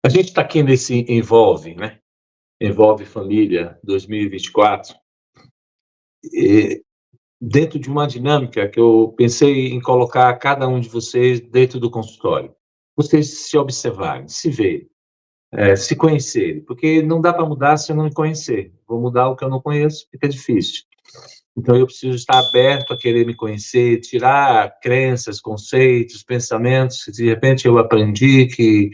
A gente está aqui nesse Envolve, né? Envolve Família 2024, e dentro de uma dinâmica que eu pensei em colocar cada um de vocês dentro do consultório. Vocês se observarem, se verem, se conhecerem, porque não dá para mudar se eu não me conhecer. Vou mudar o que eu não conheço, fica difícil. Então eu preciso estar aberto a querer me conhecer, tirar crenças, conceitos, pensamentos que de repente eu aprendi que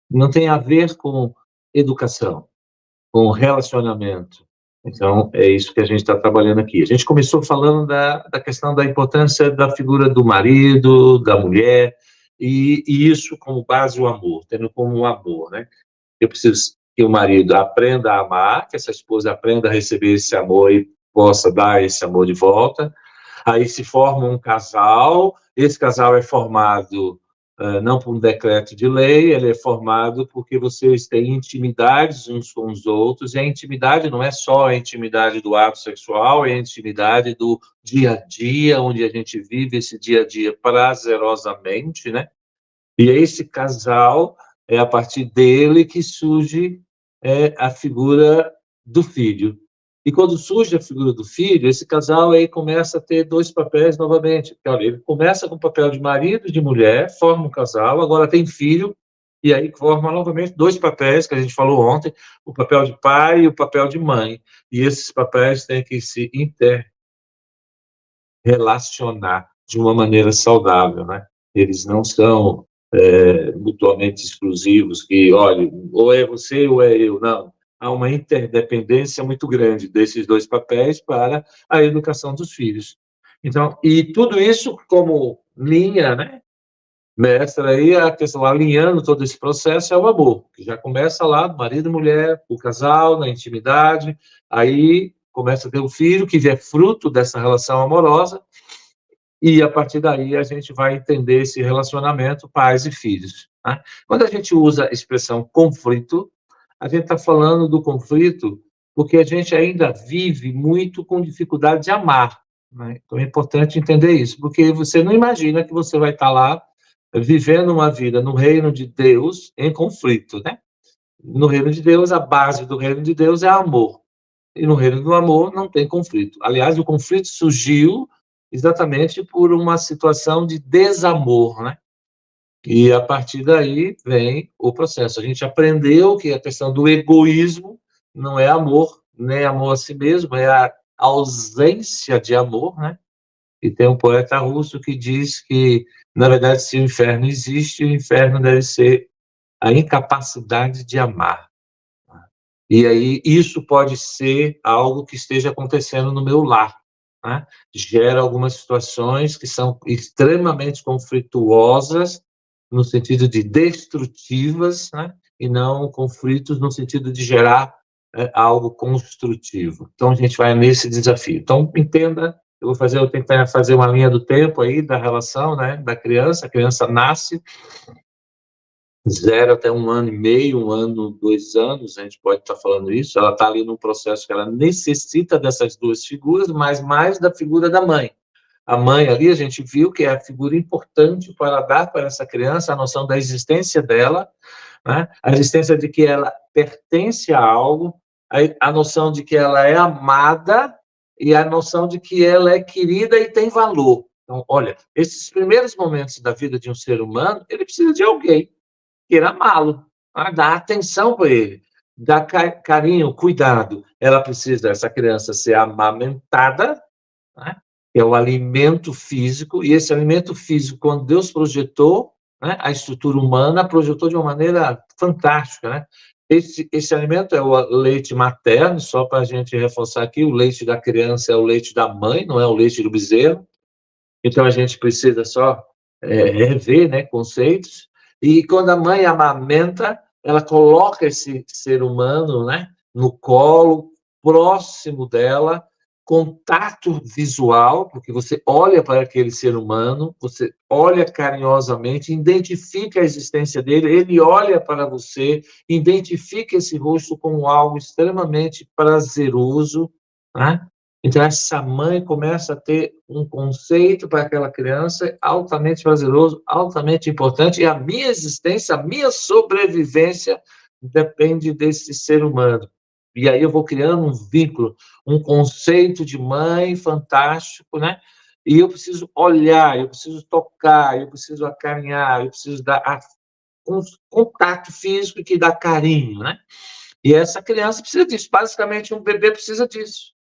não tem a ver com educação, com relacionamento. Então, é isso que a gente está trabalhando aqui. A gente começou falando da questão da importância da figura do marido, da mulher, e isso como base o amor, tendo como um amor, né? Eu preciso que o marido aprenda a amar, que essa esposa aprenda a receber esse amor e possa dar esse amor de volta. Aí se forma um casal, esse casal é formado não por um decreto de lei, ele é formado porque vocês têm intimidades uns com os outros, e a intimidade não é só a intimidade do ato sexual, é a intimidade do dia a dia, onde a gente vive esse dia a dia prazerosamente, né? E esse casal, é a partir dele que surge a figura do filho. E quando surge a figura do filho, esse casal aí começa a ter dois papéis novamente. Porque, olha, ele começa com o papel de marido e de mulher, forma um casal, agora tem filho, e aí forma novamente dois papéis, que a gente falou ontem, o papel de pai e o papel de mãe. E esses papéis têm que se interrelacionar de uma maneira saudável, né? Eles não são mutuamente exclusivos, que, olha, ou é você ou é eu, não. Há uma interdependência muito grande desses dois papéis para a educação dos filhos. Então, e tudo isso como linha, né, mestra aí, a questão, alinhando todo esse processo é o amor, que já começa lá, do marido e mulher, o casal, na intimidade, aí começa a ter o filho, que é fruto dessa relação amorosa, e a partir daí a gente vai entender esse relacionamento pais e filhos, né? Quando a gente usa a expressão conflito, a gente está falando do conflito porque a gente ainda vive muito com dificuldade de amar, né? Então é importante entender isso, porque você não imagina que você vai estar lá vivendo uma vida no reino de Deus em conflito, né? No reino de Deus, a base do reino de Deus é amor. E no reino do amor não tem conflito. Aliás, o conflito surgiu exatamente por uma situação de desamor, né? E a partir daí vem o processo. A gente aprendeu que a questão do egoísmo não é amor, nem amor a si mesmo, é a ausência de amor, né? E tem um poeta russo que diz que, na verdade, se o inferno existe, o inferno deve ser a incapacidade de amar. E aí isso pode ser algo que esteja acontecendo no meu lar, né? Gera algumas situações que são extremamente conflituosas, no sentido de destrutivas, né? E não conflitos no sentido de gerar algo construtivo. Então a gente vai nesse desafio. Então entenda, eu tentar fazer uma linha do tempo aí da relação, né? Da criança, a criança nasce 0 até 1 ano e meio, 1 ano, 2 anos, a gente pode estar falando isso, ela está ali num processo que ela necessita dessas duas figuras, mas mais da figura da mãe. A mãe ali, a gente viu que é a figura importante para dar para essa criança a noção da existência dela, né? A existência de que ela pertence a algo, a noção de que ela é amada e a noção de que ela é querida e tem valor. Então, olha, esses primeiros momentos da vida de um ser humano, ele precisa de alguém queira amá-lo, tá? Dar atenção para ele, dar carinho, cuidado. Ela precisa, essa criança, ser amamentada, né? Que é o alimento físico, e esse alimento físico, quando Deus projetou, né, a estrutura humana, projetou de uma maneira fantástica, né? Esse alimento é o leite materno, só para a gente reforçar aqui, o leite da criança é o leite da mãe, não é o leite do bezerro. Então a gente precisa só rever, né, conceitos. E quando a mãe amamenta, ela coloca esse ser humano, né, no colo, próximo dela, contato visual, porque você olha para aquele ser humano, você olha carinhosamente, identifica a existência dele, ele olha para você, identifica esse rosto como algo extremamente prazeroso, né? Então, essa mãe começa a ter um conceito para aquela criança altamente prazeroso, altamente importante, e a minha existência, a minha sobrevivência depende desse ser humano. E aí eu vou criando um vínculo, um conceito de mãe fantástico, né? E eu preciso olhar, eu preciso tocar, eu preciso acarinhar, eu preciso dar contato físico que dá carinho, né? E essa criança precisa disso, basicamente um bebê precisa disso.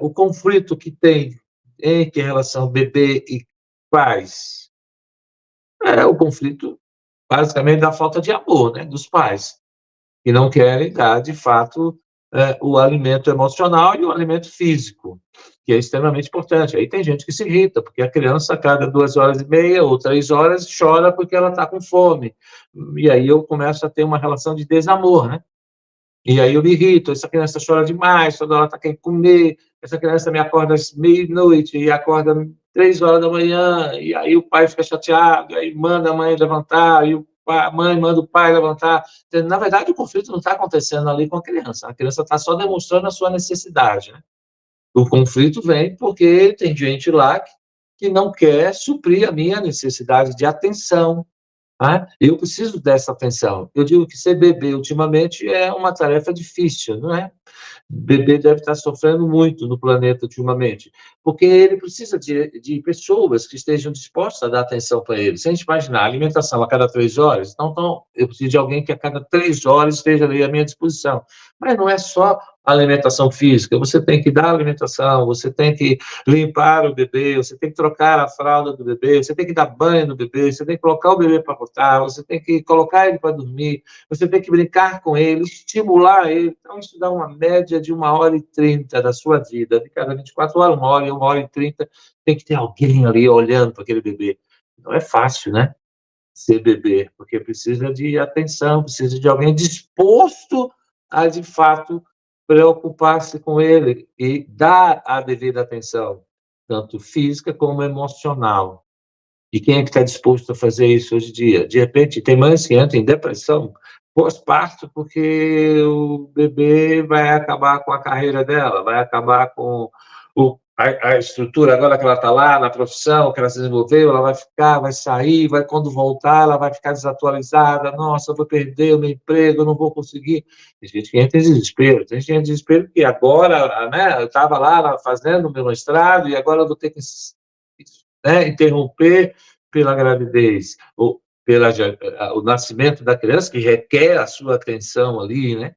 O conflito que tem entre a relação bebê e pais é o conflito, basicamente, da falta de amor, né, dos pais, que não querem dar, de fato, o alimento emocional e o alimento físico, que é extremamente importante. Aí tem gente que se irrita, porque a criança, a cada 2 horas e meia ou 3 horas, chora porque ela está com fome. E aí eu começo a ter uma relação de desamor, né? E aí eu me irrito, essa criança chora demais, toda hora está querendo comer, essa criança me acorda às meia-noite e acorda 3 horas da manhã, e aí o pai fica chateado, aí manda a mãe levantar, e a mãe manda o pai levantar. Na verdade, o conflito não está acontecendo ali com a criança está só demonstrando a sua necessidade, né? O conflito vem porque tem gente lá que não quer suprir a minha necessidade de atenção, né? Eu preciso dessa atenção. Eu digo que ser bebê ultimamente é uma tarefa difícil, não é? O bebê deve estar sofrendo muito no planeta ultimamente, porque ele precisa de pessoas que estejam dispostas a dar atenção para ele. Se a gente imaginar a alimentação a cada 3 horas, então eu preciso de alguém que a cada 3 horas esteja ali à minha disposição. Mas não é só alimentação física, você tem que dar alimentação, você tem que limpar o bebê, você tem que trocar a fralda do bebê, você tem que dar banho no bebê, você tem que colocar o bebê para rotar, você tem que colocar ele para dormir, você tem que brincar com ele, estimular ele. Então, isso dá uma média de 1 hora e 30 da sua vida. De cada 24 horas, 1 hora e 1 hora e 30, tem que ter alguém ali olhando para aquele bebê. Não é fácil, né? Ser bebê, porque precisa de atenção, precisa de alguém disposto a, de fato, preocupar-se com ele e dar a devida atenção, tanto física como emocional. E quem é que está disposto a fazer isso hoje em dia? De repente, tem mães que entram em depressão pós-parto porque o bebê vai acabar com a carreira dela, vai acabar com a estrutura agora que ela está lá, na profissão que ela se desenvolveu, ela vai ficar, vai sair, vai quando voltar, ela vai ficar desatualizada, nossa, eu vou perder o meu emprego, eu não vou conseguir. Tem gente que entra em desespero, tem gente que entra em desespero que agora, né, eu estava lá fazendo o meu mestrado e agora eu vou ter que, né, interromper pela gravidez, ou pela o nascimento da criança, que requer a sua atenção ali, né?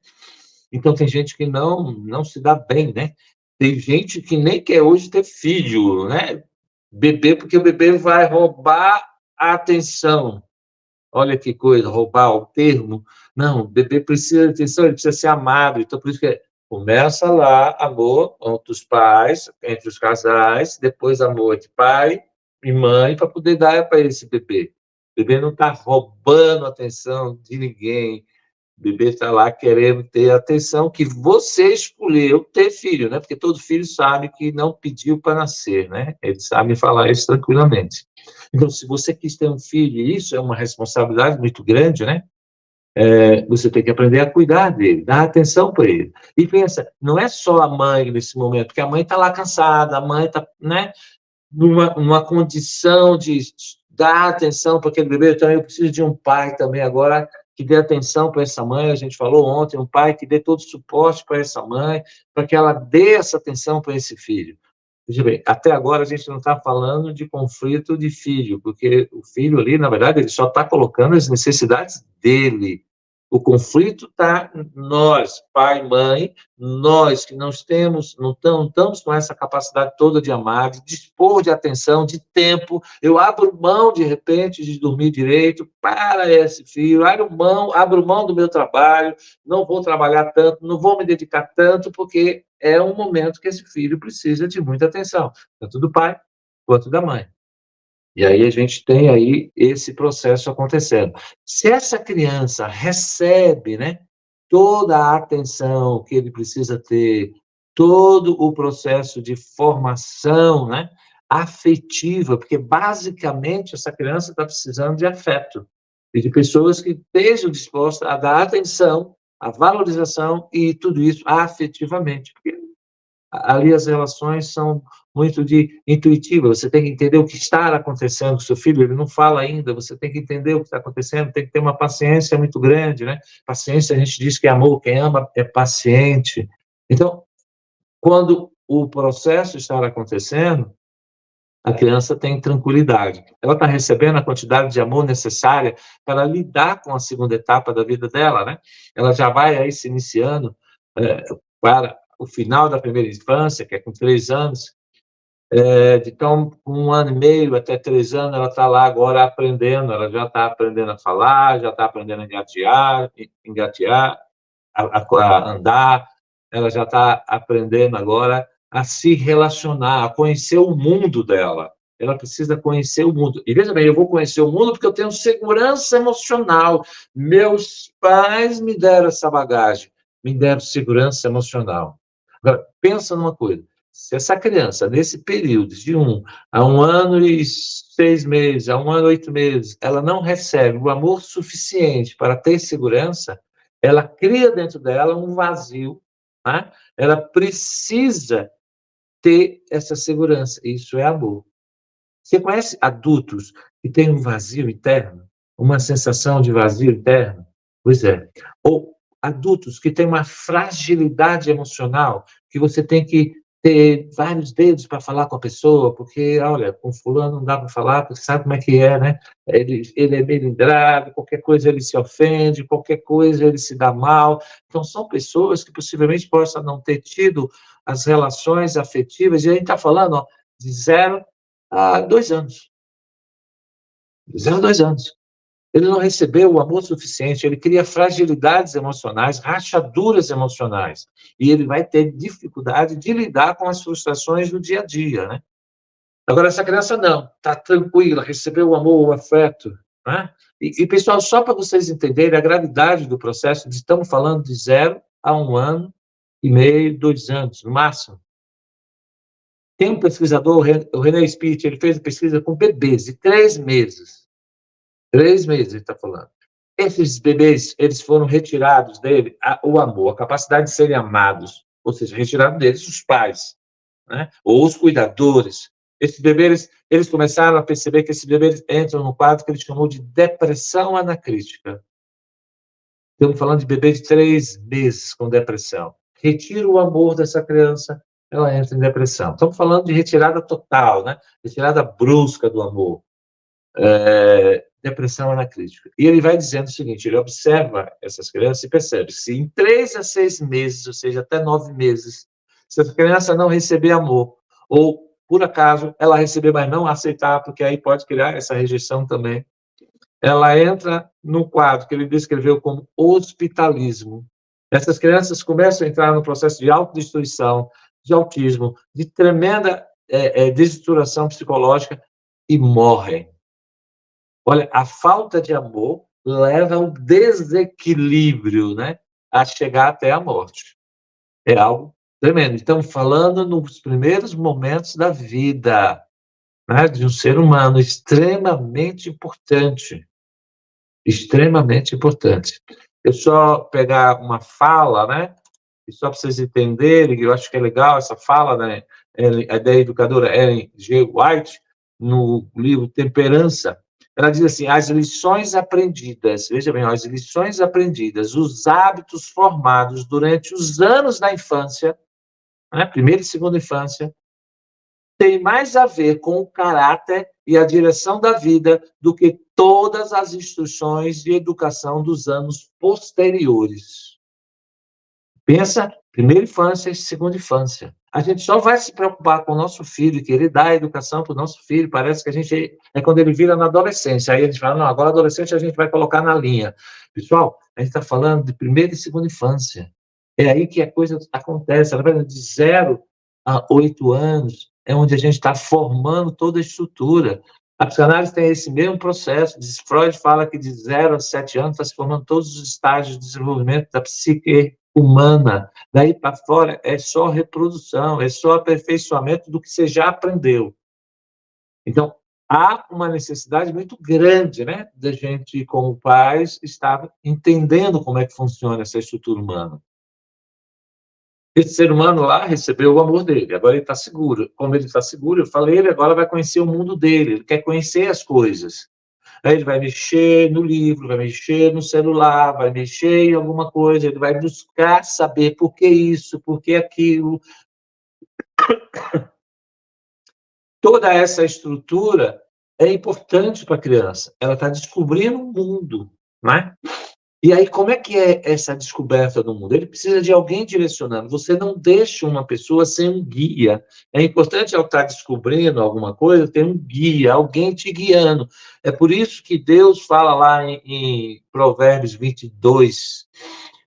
Então, tem gente que não se dá bem, né? Tem gente que nem quer hoje ter filho, né? Bebê, porque o bebê vai roubar a atenção. Olha que coisa, roubar o termo. Não, o bebê precisa de atenção, ele precisa ser amado. Então, por isso que começa lá, amor entre os pais, entre os casais, depois amor de pai e mãe, para poder dar para esse bebê. O bebê não está roubando a atenção de ninguém. O bebê está lá querendo ter a atenção que você escolheu ter filho, né? Porque todo filho sabe que não pediu para nascer, né? Ele sabe falar isso tranquilamente. Então, se você quis ter um filho, e isso é uma responsabilidade muito grande, né? Você tem que aprender a cuidar dele, dar atenção para ele. E pensa, não é só a mãe nesse momento, porque a mãe está lá cansada, a mãe está, né, numa condição de dar atenção para aquele bebê. Então, eu preciso de um pai também agora que dê atenção para essa mãe. A gente falou ontem, um pai que dê todo o suporte para essa mãe, para que ela dê essa atenção para esse filho. Veja bem, até agora a gente não está falando de conflito de filho, porque o filho ali, na verdade, ele só está colocando as necessidades dele. O conflito está nós, pai e mãe, nós que não temos, não estamos com essa capacidade toda de amar, de dispor de atenção, de tempo. Eu abro mão, de repente, de dormir direito para esse filho, abro mão do meu trabalho, não vou trabalhar tanto, não vou me dedicar tanto, porque é um momento que esse filho precisa de muita atenção, tanto do pai quanto da mãe. E aí a gente tem aí esse processo acontecendo. Se essa criança recebe, né, toda a atenção que ele precisa ter, todo o processo de formação, né, afetiva, porque basicamente essa criança está precisando de afeto e de pessoas que estejam dispostas a dar atenção, a valorização e tudo isso afetivamente, porque Ali as relações são muito intuitivas, você tem que entender o que está acontecendo com o seu filho, ele não fala ainda, você tem que entender o que está acontecendo, tem que ter uma paciência muito grande, né? Paciência, a gente diz que é amor, quem ama é paciente. Então, quando o processo está acontecendo, a criança tem tranquilidade. Ela está recebendo a quantidade de amor necessária para lidar com a segunda etapa da vida dela, né? Ela já vai aí se iniciando para o final da primeira infância, que é com 3 anos. Então, com 1 ano e meio até 3 anos, ela está lá agora aprendendo, ela já está aprendendo a falar, já está aprendendo a engatear, a andar, ela já está aprendendo agora a se relacionar, a conhecer o mundo dela. Ela precisa conhecer o mundo. E veja bem, eu vou conhecer o mundo porque eu tenho segurança emocional. Meus pais me deram essa bagagem, me deram segurança emocional. Agora, pensa numa coisa. Se essa criança, nesse período de 1 a 1 ano e 6 meses, a 1 ano e 8 meses, ela não recebe o amor suficiente para ter segurança, ela cria dentro dela um vazio, né? Ela precisa ter essa segurança, isso é amor. Você conhece adultos que têm um vazio interno, uma sensação de vazio interno? Pois é. Ou adultos que têm uma fragilidade emocional, que você tem que ter vários dedos para falar com a pessoa, porque, olha, com fulano não dá para falar, porque sabe como é que é, né? Ele é melindrado, qualquer coisa ele se ofende, qualquer coisa ele se dá mal. Então, são pessoas que possivelmente possam não ter tido as relações afetivas, e a gente está falando, ó, de 0 a 2 anos. 0 a 2 anos. Ele não recebeu o amor suficiente, ele cria fragilidades emocionais, rachaduras emocionais, e ele vai ter dificuldade de lidar com as frustrações do dia a dia, né? Agora, essa criança não, está tranquila, recebeu o amor, o afeto, né? Pessoal, só para vocês entenderem a gravidade do processo, estamos falando de 0 a 1 ano e meio, 2 anos, no máximo. Tem um pesquisador, o René Spitz, ele fez pesquisa com bebês de 3 meses. 3 meses, ele está falando. Esses bebês, eles foram retirados dele o amor, a capacidade de serem amados, ou seja, retirados deles os pais, né? Ou os cuidadores. Esses bebês, eles começaram a perceber que esses bebês entram no quadro que ele chamou de depressão anacrítica. Estamos falando de bebê de 3 meses com depressão. Retira o amor dessa criança, ela entra em depressão. Estamos falando de retirada total, né? Retirada brusca do amor. Depressão anacrítica. E ele vai dizendo o seguinte, ele observa essas crianças e percebe se em 3 a 6 meses, ou seja, até 9 meses, se essa criança não receber amor, ou, por acaso, ela receber, mas não aceitar, porque aí pode criar essa rejeição também, ela entra no quadro que ele descreveu como hospitalismo. Essas crianças começam a entrar no processo de autodestruição, de autismo, de tremenda desestruturação psicológica e morrem. Olha, a falta de amor leva ao desequilíbrio, né? A chegar até a morte. É algo tremendo. Estamos falando nos primeiros momentos da vida, né? De um ser humano extremamente importante. Extremamente importante. Eu só pegar uma fala, né? E só para vocês entenderem, eu acho que é legal essa fala, né? Da educadora Ellen G. White, no livro Temperança. Ela diz assim, as lições aprendidas, veja bem, as lições aprendidas, os hábitos formados durante os anos da infância, né, primeira e segunda infância, tem mais a ver com o caráter e a direção da vida do que todas as instruções de educação dos anos posteriores. Pensa, primeira infância e segunda infância. A gente só vai se preocupar com o nosso filho e querer dar a educação para o nosso filho. Parece que a gente é quando ele vira na adolescência. Aí a gente fala, não, agora adolescente a gente vai colocar na linha. Pessoal, a gente está falando de primeira e segunda infância. É aí que a coisa acontece. De 0 a 8 anos é onde a gente está formando toda a estrutura. A psicanálise tem esse mesmo processo. Freud fala que de 0 a 7 anos está se formando todos os estágios de desenvolvimento da psique humana. Daí para fora é só reprodução, é só aperfeiçoamento do que você já aprendeu. Então, há uma necessidade muito grande, né, da gente, como pais, estar entendendo como é que funciona essa estrutura humana. Esse ser humano lá recebeu o amor dele, agora ele está seguro. Como ele está seguro, eu falei, ele agora vai conhecer o mundo dele, ele quer conhecer as coisas. Aí ele vai mexer no livro, vai mexer no celular, vai mexer em alguma coisa, ele vai buscar saber por que isso, por que aquilo. Toda essa estrutura é importante para a criança. Ela está descobrindo o mundo, né? E aí, como é que é essa descoberta do mundo? Ele precisa de alguém direcionando. Você não deixa uma pessoa sem um guia. É importante, ao estar descobrindo alguma coisa, ter um guia, alguém te guiando. É por isso que Deus fala lá em Provérbios 22,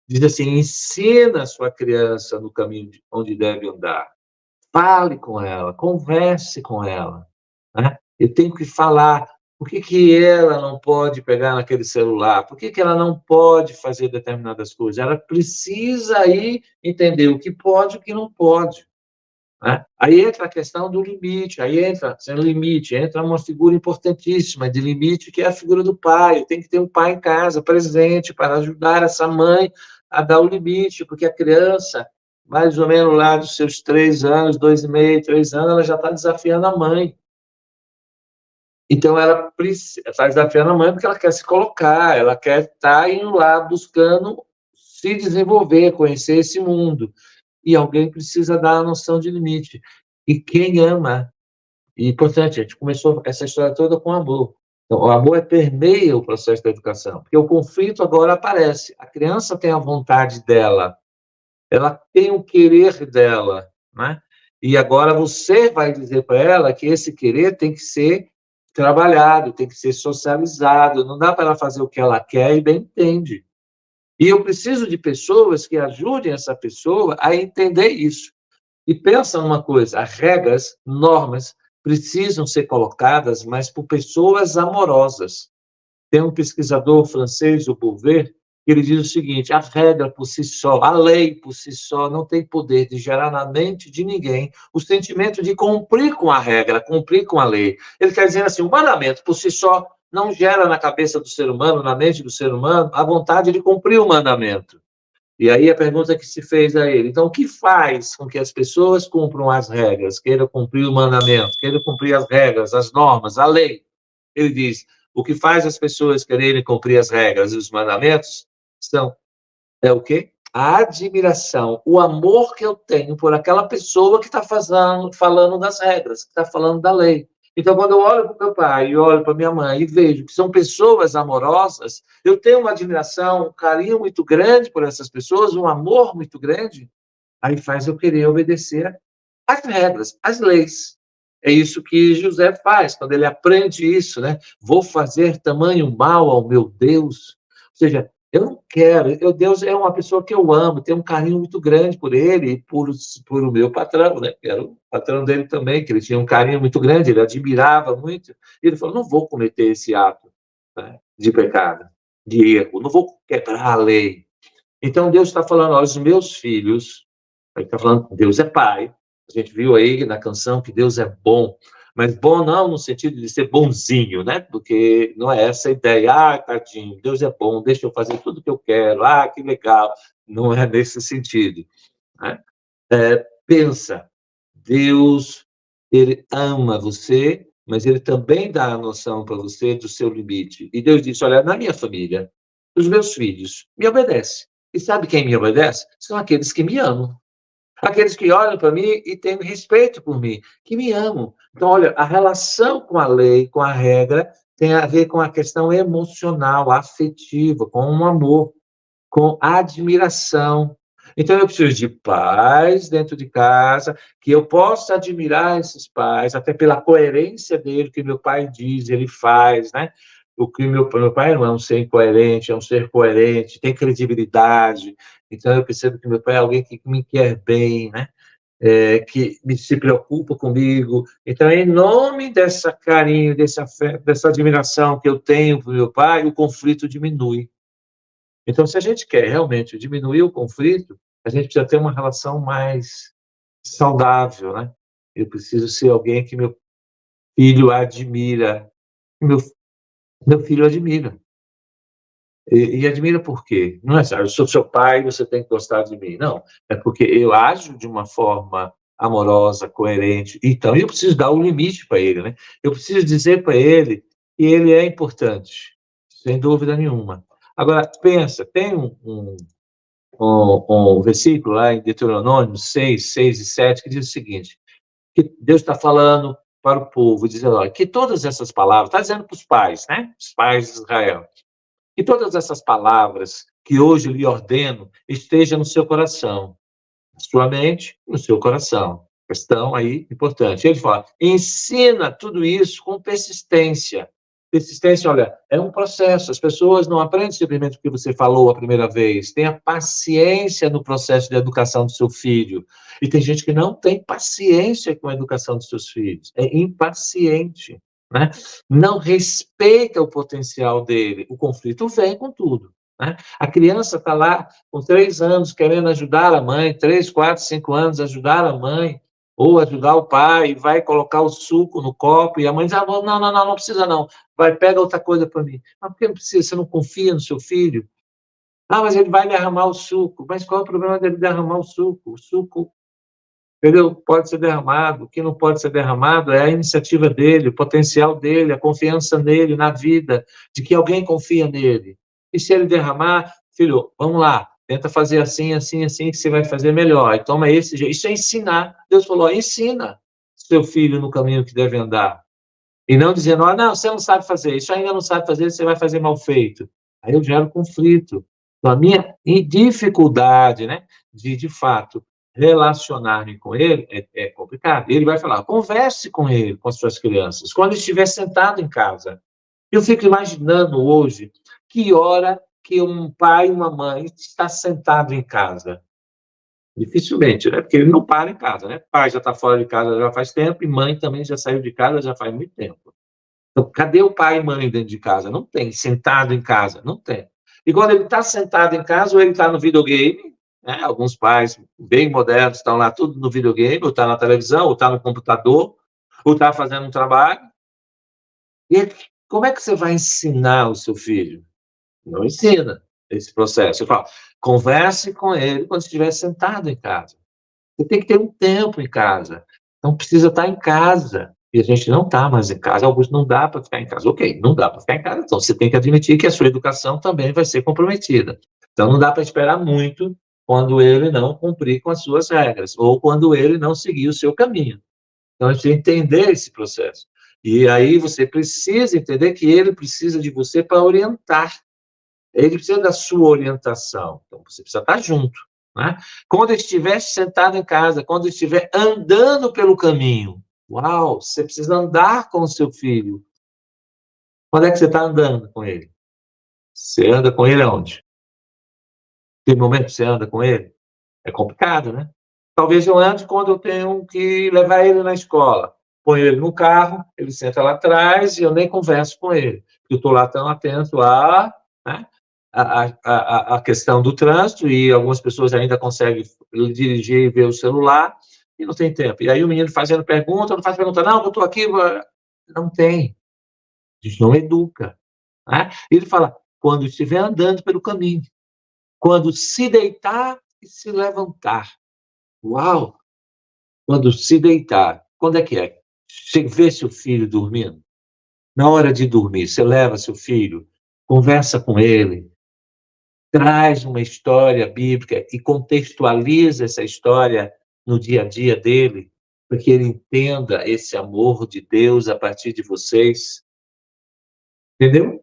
diz assim, ensina a sua criança no caminho onde deve andar. Fale com ela, converse com ela, né? Eu tenho que falar, por que que ela não pode pegar naquele celular? Por que que ela não pode fazer determinadas coisas? Ela precisa aí entender o que pode e o que não pode, né? Aí entra a questão do limite, aí entra, sem limite, entra uma figura importantíssima de limite, que é a figura do pai. Tem que ter um pai em casa, presente, para ajudar essa mãe a dar o limite, porque a criança, mais ou menos lá dos seus 3 anos, 2,5, 3 anos, ela já está desafiando a mãe. Então, ela está desafiando a mãe porque ela quer se colocar, ela quer estar indo lá buscando se desenvolver, conhecer esse mundo. E alguém precisa dar a noção de limite. E quem ama, e importante, a gente começou essa história toda com amor. Então, o amor permeia o processo da educação, porque o conflito agora aparece. A criança tem a vontade dela, ela tem o querer dela, né? E agora você vai dizer para ela que esse querer tem que ser trabalhado, tem que ser socializado, não dá para ela fazer o que ela quer e bem entende. E eu preciso de pessoas que ajudem essa pessoa a entender isso. E pensa numa coisa, as regras, normas, precisam ser colocadas, mas por pessoas amorosas. Tem um pesquisador francês, o Beauvais, que ele diz o seguinte, a regra por si só, a lei por si só, não tem poder de gerar na mente de ninguém o sentimento de cumprir com a regra, cumprir com a lei. Ele quer dizer assim, o mandamento por si só não gera na cabeça do ser humano, na mente do ser humano, a vontade de cumprir o mandamento. E aí a pergunta que se fez a ele, então o que faz com que as pessoas cumpram as regras, queiram cumprir o mandamento, queiram cumprir as regras, as normas, a lei? Ele diz, o que faz as pessoas quererem cumprir as regras e os mandamentos são, é o quê? A admiração, o amor que eu tenho por aquela pessoa que está falando das regras, que está falando da lei. Então, quando eu olho para o meu pai e olho para minha mãe e vejo que são pessoas amorosas, eu tenho uma admiração, um carinho muito grande por essas pessoas, um amor muito grande, aí faz eu querer obedecer às regras, às leis. É isso que José faz, quando ele aprende isso, né? Vou fazer tamanho mal ao meu Deus. Ou seja, eu não quero, Deus é uma pessoa que eu amo, tenho um carinho muito grande por ele e por o meu patrão, né? Que era o patrão dele também, que ele tinha um carinho muito grande, ele admirava muito. E ele falou, não vou cometer esse ato, né, de pecado, de erro, não vou quebrar a lei. Então Deus está falando, olha, os meus filhos, ele está falando, Deus é pai, a gente viu aí na canção que Deus é bom, mas bom não no sentido de ser bonzinho, né? Porque não é essa a ideia, ah, tadinho, Deus é bom, deixa eu fazer tudo o que eu quero, ah, que legal. Não é nesse sentido, né? Pensa, Deus, ele ama você, mas ele também dá a noção para você do seu limite. E Deus disse, olha, na minha família, os meus filhos me obedecem. E sabe quem me obedece? São aqueles que me amam. Aqueles que olham para mim e têm respeito por mim, que me amam. Então, olha, a relação com a lei, com a regra, tem a ver com a questão emocional, afetiva, com um amor, com admiração. Então, eu preciso de paz dentro de casa, que eu possa admirar esses pais, até pela coerência dele, que meu pai diz, ele faz, né? O que meu pai não é um ser incoerente, é um ser coerente, tem credibilidade. Então, eu percebo que meu pai é alguém que me quer bem, né? Que se preocupa comigo. Então, em nome desse carinho, desse afeto, dessa admiração que eu tenho para o meu pai, o conflito diminui. Então, se a gente quer realmente diminuir o conflito, a gente precisa ter uma relação mais saudável, né? Eu preciso ser alguém que meu filho admira, que meu filho admira. E admira por quê? Não é assim, eu sou seu pai, você tem que gostar de mim. Não, é porque eu ajo de uma forma amorosa, coerente. Então, eu preciso dar o limite para ele, né? Eu preciso dizer para ele que ele é importante, sem dúvida nenhuma. Agora, pensa, tem um versículo lá em Deuteronômio 6, 6 e 7, que diz o seguinte, que Deus está falando para o povo, dizendo, olha, que todas essas palavras, está dizendo para os pais, né? Os pais de Israel, que todas essas palavras que hoje lhe ordeno estejam no seu coração, na sua mente, no seu coração. Questão aí importante. Ele fala, ensina tudo isso com persistência. Persistência, olha, é um processo. As pessoas não aprendem simplesmente o que você falou a primeira vez. Tenha paciência no processo de educação do seu filho. E tem gente que não tem paciência com a educação dos seus filhos. É impaciente, né? Não respeita o potencial dele. O conflito vem com tudo, né? A criança está lá com 3 anos querendo ajudar a mãe, 3, 4, 5 anos ajudar a mãe, ou ajudar o pai, e vai colocar o suco no copo, e a mãe diz, ah, não, não, não, não precisa não, vai, pega outra coisa para mim. Mas por que não precisa? Você não confia no seu filho? Ah, mas ele vai derramar o suco. Mas qual é o problema dele derramar o suco? O suco, entendeu? Pode ser derramado. O que não pode ser derramado é a iniciativa dele, o potencial dele, a confiança nele, na vida, de que alguém confia nele. E se ele derramar, filho, vamos lá, tenta fazer assim, assim, assim, que você vai fazer melhor. E toma esse jeito. Isso é ensinar. Deus falou, ensina seu filho no caminho que deve andar. E não dizendo, ah, não, você não sabe fazer, isso ainda não sabe fazer, você vai fazer mal feito. Aí eu gero conflito. Então, a minha dificuldade, né, de fato, relacionar-me com ele é complicado. Ele vai falar, converse com ele, com as suas crianças, quando estiver sentado em casa. Eu fico imaginando hoje que hora que um pai e uma mãe está sentado em casa. Dificilmente, né? Porque ele não para em casa, né? Pai já está fora de casa já faz tempo e mãe também já saiu de casa já faz muito tempo. Então, cadê o pai e mãe dentro de casa? Não tem. Sentado em casa? Não tem. E quando ele está sentado em casa, ou ele está no videogame, né? Alguns pais bem modernos estão lá tudo no videogame, ou está na televisão, ou está no computador, ou está fazendo um trabalho. E aí, como é que você vai ensinar o seu filho? Não ensina esse processo. Você fala, converse com ele quando estiver sentado em casa. Você tem que ter um tempo em casa. Não precisa estar em casa. E a gente não está mais em casa. Augusto, não dá para ficar em casa. Ok, não dá para ficar em casa. Então, você tem que admitir que a sua educação também vai ser comprometida. Então, não dá para esperar muito quando ele não cumprir com as suas regras, ou quando ele não seguir o seu caminho. Então, a gente tem que entender esse processo. E aí você precisa entender que ele precisa de você para orientar. Ele precisa da sua orientação. Então, você precisa estar junto, né? Quando estiver sentado em casa, quando estiver andando pelo caminho, uau, você precisa andar com o seu filho. Quando é que você está andando com ele? Você anda com ele aonde? Tem momento que você anda com ele? É complicado, né? Talvez eu ande quando eu tenho que levar ele na escola. Ponho ele no carro, ele senta lá atrás e eu nem converso com ele. Eu estou lá tão atento né, a questão do trânsito e algumas pessoas ainda conseguem dirigir e ver o celular e não tem tempo. E aí o menino fazendo pergunta, não faz pergunta, não, eu estou aqui. Não tem. A gente não educa. Né? E ele fala, quando estiver andando pelo caminho, quando se deitar e se levantar. Uau! Quando se deitar, quando é que é? Você vê seu filho dormindo? Na hora de dormir, você leva seu filho, conversa com ele, traz uma história bíblica e contextualiza essa história no dia a dia dele, para que ele entenda esse amor de Deus a partir de vocês. Entendeu?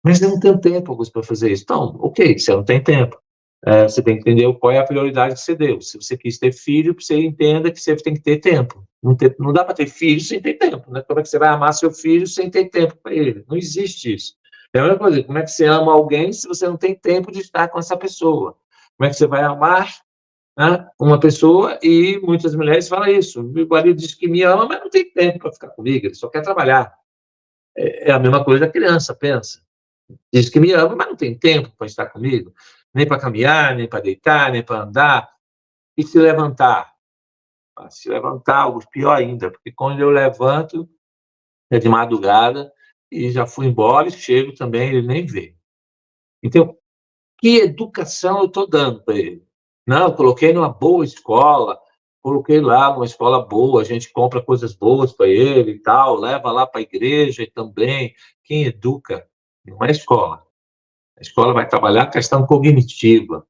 Mas eu não tenho tempo, Augusto, para fazer isso. Então, ok, você não tem tempo. Você tem que entender qual é a prioridade que você deu. Se você quis ter filho, você entenda que você tem que ter tempo. Não dá para ter filho sem ter tempo. Né? Como é que você vai amar seu filho sem ter tempo para ele? Não existe isso. É a mesma coisa, como é que você ama alguém se você não tem tempo de estar com essa pessoa? Como é que você vai amar, né, uma pessoa e muitas mulheres falam isso. Meu marido diz que me ama, mas não tem tempo para ficar comigo, ele só quer trabalhar. É a mesma coisa da criança, pensa. Diz que me ama, mas não tem tempo para estar comigo, nem para caminhar, nem para deitar, nem para andar. E se levantar? Se levantar, algo pior ainda, porque quando eu levanto, é de madrugada, e já fui embora e chego também, ele nem vê. Então, que educação eu estou dando para ele? Não, eu coloquei numa boa escola, coloquei lá numa escola boa, a gente compra coisas boas para ele e tal, leva lá para a igreja e também. Quem educa não é a escola. A escola vai trabalhar a questão cognitiva,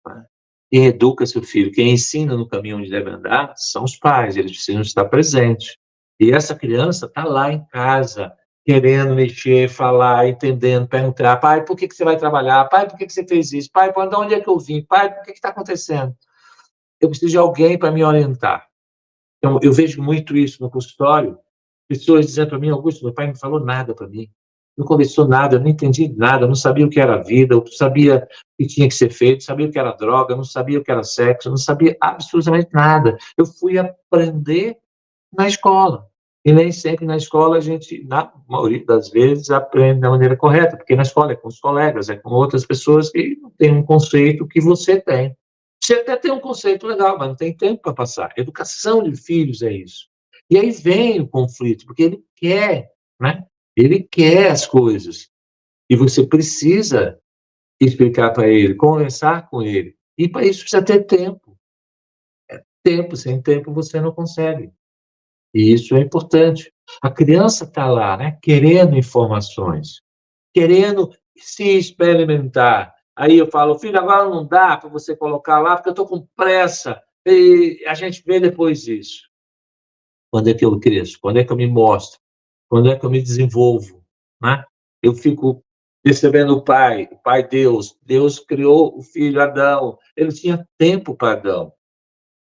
né? Quem educa seu filho, quem ensina no caminho onde deve andar, são os pais, eles precisam estar presentes. E essa criança está lá em casa, querendo mexer, falar, entendendo, perguntar: pai, por que você vai trabalhar? Pai, por que você fez isso? Pai, de onde é que eu vim? Pai, por que está acontecendo? Eu preciso de alguém para me orientar. Então, eu vejo muito isso no consultório, pessoas dizendo para mim: Augusto, meu pai não falou nada para mim, não conversou nada, eu não entendi nada, eu não sabia o que era vida, eu não sabia o que tinha que ser feito, sabia o que era droga, eu não sabia o que era sexo, eu não sabia absolutamente nada. Eu fui aprender na escola. E nem sempre na escola a gente, na maioria das vezes, aprende da maneira correta, porque na escola é com os colegas, é com outras pessoas que não têm um conceito que você tem. Você até tem um conceito legal, mas não tem tempo para passar. Educação de filhos é isso. E aí vem o conflito, porque ele quer, né? Ele quer as coisas. E você precisa explicar para ele, conversar com ele. E para isso precisa ter tempo. Tempo, sem tempo você não consegue. E isso é importante. A criança está lá, né, querendo informações, querendo se experimentar. Aí eu falo: filho, agora não dá para você colocar lá, porque eu estou com pressa, e a gente vê depois isso. Quando é que eu cresço? Quando é que eu me mostro? Quando é que eu me desenvolvo? Né? Eu fico percebendo o Pai Deus. Deus criou o filho Adão. Ele tinha tempo para Adão.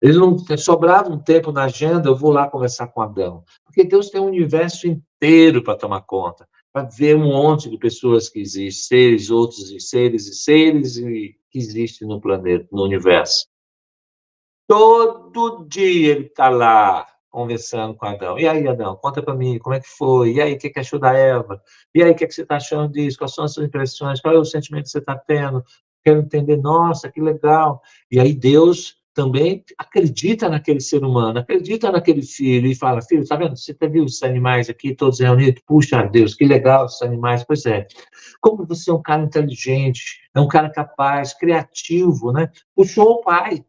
Ele não sobrava um tempo na agenda, eu vou lá conversar com Adão. Porque Deus tem um universo inteiro para tomar conta, para ver um monte de pessoas que existem, seres, outros seres que existem no planeta, no universo. Todo dia ele está lá conversando com Adão. E aí, Adão, conta para mim, como é que foi? E aí, o que que achou da Eva? E aí, o que que você está achando disso? Quais são as suas impressões? Qual é o sentimento que você está tendo? Quero entender. Nossa, que legal. E aí Deus também acredita naquele ser humano, acredita naquele filho e fala: filho, tá vendo? Você viu esses animais aqui todos reunidos? Puxa, Deus, que legal esses animais. Pois é. Como você é um cara inteligente, é um cara capaz, criativo, né? Puxou o pai.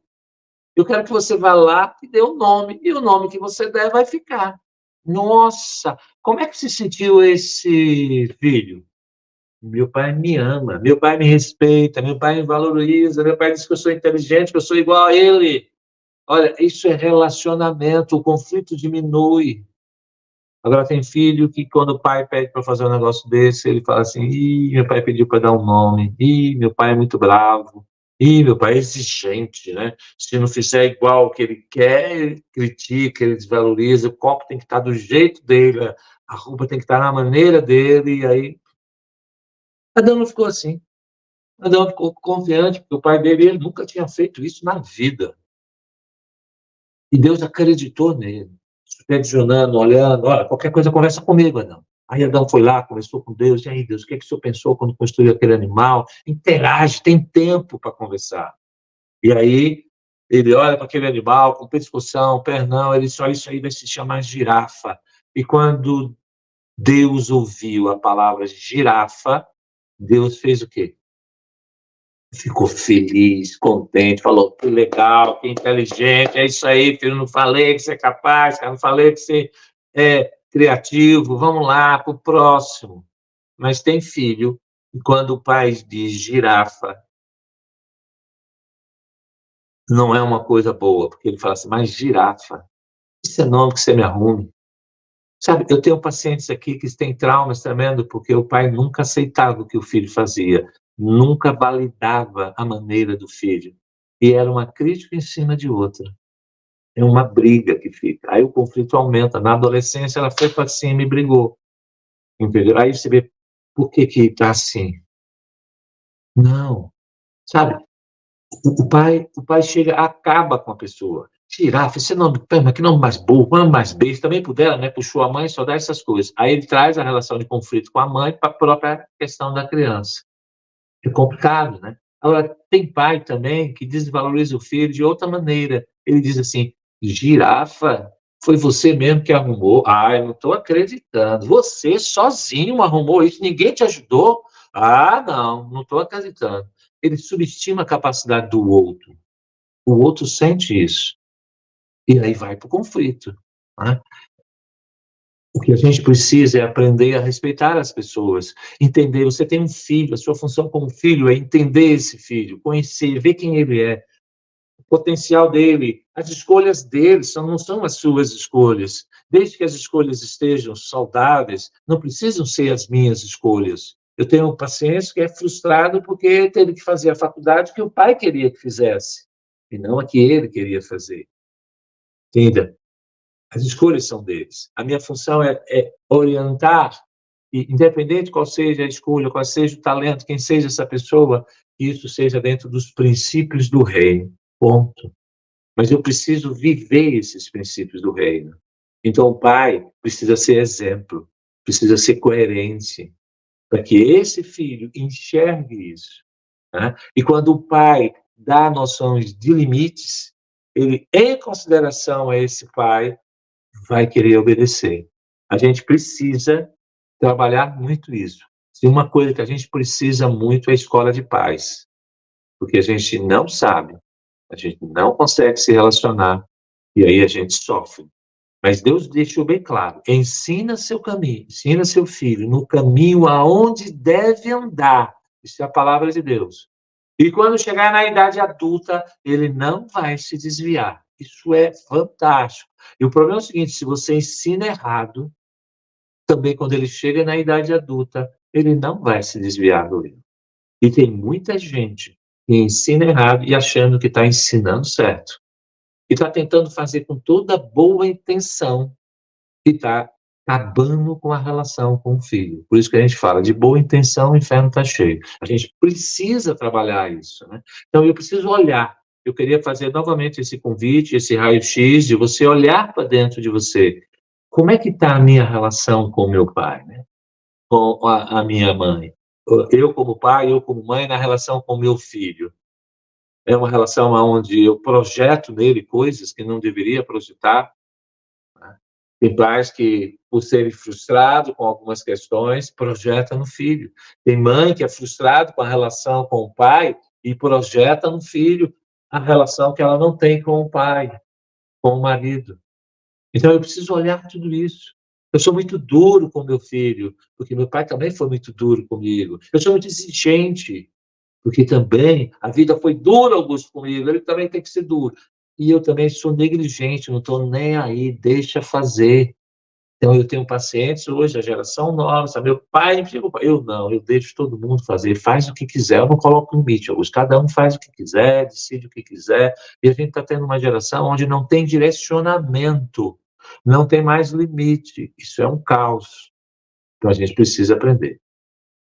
Eu quero que você vá lá e dê o nome, e o nome que você der vai ficar. Nossa, como é que se sentiu esse filho? Meu pai me ama, meu pai me respeita, meu pai me valoriza, meu pai diz que eu sou inteligente, que eu sou igual a ele. Olha, isso é relacionamento, o conflito diminui. Agora tem filho que quando o pai pede para fazer um negócio desse, ele fala assim: ih, meu pai pediu para dar um nome, ih, meu pai é muito bravo, ih, meu pai é exigente, né? Se não fizer igual o que ele quer, ele critica, ele desvaloriza, o copo tem que estar do jeito dele, a roupa tem que estar na maneira dele, e aí Adão não ficou assim. Adão ficou confiante, porque o pai dele, ele nunca tinha feito isso na vida. E Deus acreditou nele, supervisionando, olhando: olha, qualquer coisa conversa comigo, Adão. Aí Adão foi lá, conversou com Deus: e aí, Deus, o que é que o senhor pensou quando construiu aquele animal? Interage, tem tempo para conversar. E aí ele olha para aquele animal com pescoção, pernão, ele disse: olha, isso aí vai se chamar girafa. E quando Deus ouviu a palavra girafa, Deus fez o quê? Ficou feliz, contente, falou: que legal, que inteligente, é isso aí, filho, não falei que você é capaz, cara, não falei que você é criativo, vamos lá para o próximo. Mas tem filho, e quando o pai diz girafa, não é uma coisa boa, porque ele fala assim: mas girafa, isso é nome que você me arrume. Sabe, eu tenho pacientes aqui que têm traumas tremendo, porque o pai nunca aceitava o que o filho fazia, nunca validava a maneira do filho. E era uma crítica em cima de outra. É uma briga que fica. Aí o conflito aumenta. Na adolescência, ela foi para cima e brigou. Entendeu? Aí você vê por que está assim. Não. Sabe? O pai chega, acaba com a pessoa. Girafa, esse nome, mas que nome mais burro, nome mais besta, também puder, né? Puxou a mãe, só dá essas coisas. Aí ele traz a relação de conflito com a mãe para a própria questão da criança. É complicado, né? Agora, tem pai também que desvaloriza o filho de outra maneira. Ele diz assim: girafa, foi você mesmo que arrumou? Ah, eu não estou acreditando. Você sozinho arrumou isso, ninguém te ajudou? Ah, não estou acreditando. Ele subestima a capacidade do outro. O outro sente isso. E aí vai para o conflito, né? O que a gente precisa é aprender a respeitar as pessoas, entender, você tem um filho, a sua função como filho é entender esse filho, conhecer, ver quem ele é, o potencial dele, as escolhas dele não são as suas escolhas. Desde que as escolhas estejam saudáveis, não precisam ser as minhas escolhas. Eu tenho um paciente que é frustrado porque teve que fazer a faculdade que o pai queria que fizesse, e não a que ele queria fazer. Entenda? As escolhas são deles. A minha função é orientar, e independente qual seja a escolha, qual seja o talento, quem seja essa pessoa, que isso seja dentro dos princípios do reino. Ponto. Mas eu preciso viver esses princípios do reino. Então, o pai precisa ser exemplo, precisa ser coerente, para que esse filho enxergue isso, né? E quando o pai dá noções de limites, ele, em consideração a esse pai, vai querer obedecer. A gente precisa trabalhar muito isso. E uma coisa que a gente precisa muito é a escola de paz, porque a gente não sabe, a gente não consegue se relacionar, e aí a gente sofre. Mas Deus deixou bem claro, ensina seu caminho, ensina seu filho no caminho aonde deve andar. Isso é a palavra de Deus. E quando chegar na idade adulta, ele não vai se desviar. Isso é fantástico. E o problema é o seguinte, se você ensina errado, também quando ele chega na idade adulta, ele não vai se desviar do erro. E tem muita gente que ensina errado e achando que está ensinando certo. E está tentando fazer com toda boa intenção e está acabando com a relação com o filho. Por isso que a gente fala, de boa intenção o inferno está cheio. A gente precisa trabalhar isso, né? Então, eu preciso olhar. Eu queria fazer novamente esse convite, esse raio-x, de você olhar para dentro de você. Como é que está a minha relação com o meu pai, né? Com a minha mãe? Eu como pai, eu como mãe, na relação com o meu filho. É uma relação onde eu projeto nele coisas que não deveria projetar, né? Tem pais que, por serem frustrados com algumas questões, projeta no filho. Tem mãe que é frustrada com a relação com o pai e projeta no filho a relação que ela não tem com o pai, com o marido. Então, eu preciso olhar tudo isso. Eu sou muito duro com meu filho, porque meu pai também foi muito duro comigo. Eu sou muito exigente, porque também a vida foi dura, Augusto, comigo, ele também tem que ser duro. E eu também sou negligente, não estou nem aí, deixa fazer. Então, eu tenho pacientes hoje, a geração nova, sabe? Meu pai, eu não, eu deixo todo mundo fazer, faz o que quiser, eu não coloco limite, Augusto. Cada um faz o que quiser, decide o que quiser, e a gente está tendo uma geração onde não tem direcionamento, não tem mais limite, isso é um caos. Então, a gente precisa aprender.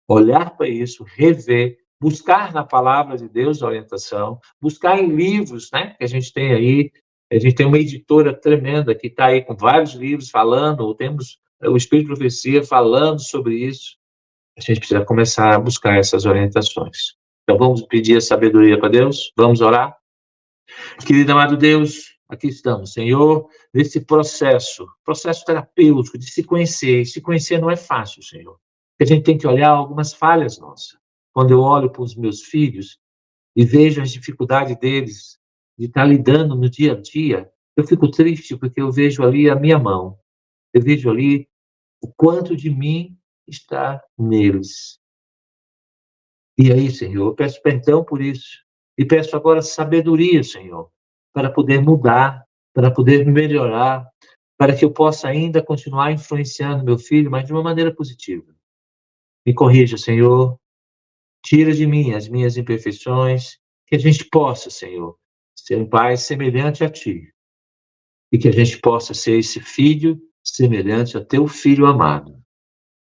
Olhar para isso, rever, buscar na palavra de Deus a orientação, buscar em livros, né, que a gente tem aí. A gente tem uma editora tremenda que está aí com vários livros falando, temos o Espírito de Profecia falando sobre isso. A gente precisa começar a buscar essas orientações. Então, vamos pedir a sabedoria para Deus? Vamos orar? Querido amado Deus, aqui estamos, Senhor, nesse processo terapêutico de se conhecer. Se conhecer não é fácil, Senhor. A gente tem que olhar algumas falhas nossas. Quando eu olho para os meus filhos e vejo as dificuldades deles de estar lidando no dia a dia, eu fico triste porque eu vejo ali a minha mão. Eu vejo ali o quanto de mim está neles. E aí, Senhor, eu peço perdão por isso. E peço agora sabedoria, Senhor, para poder mudar, para poder melhorar, para que eu possa ainda continuar influenciando meu filho, mas de uma maneira positiva. Me corrija, Senhor, tira de mim as minhas imperfeições, que a gente possa, Senhor, ser um pai semelhante a Ti, e que a gente possa ser esse filho semelhante a Teu Filho amado.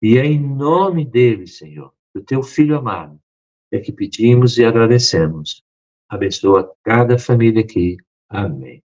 E é em nome dele, Senhor, do Teu Filho amado, é que pedimos e agradecemos. Abençoa cada família aqui. Amém.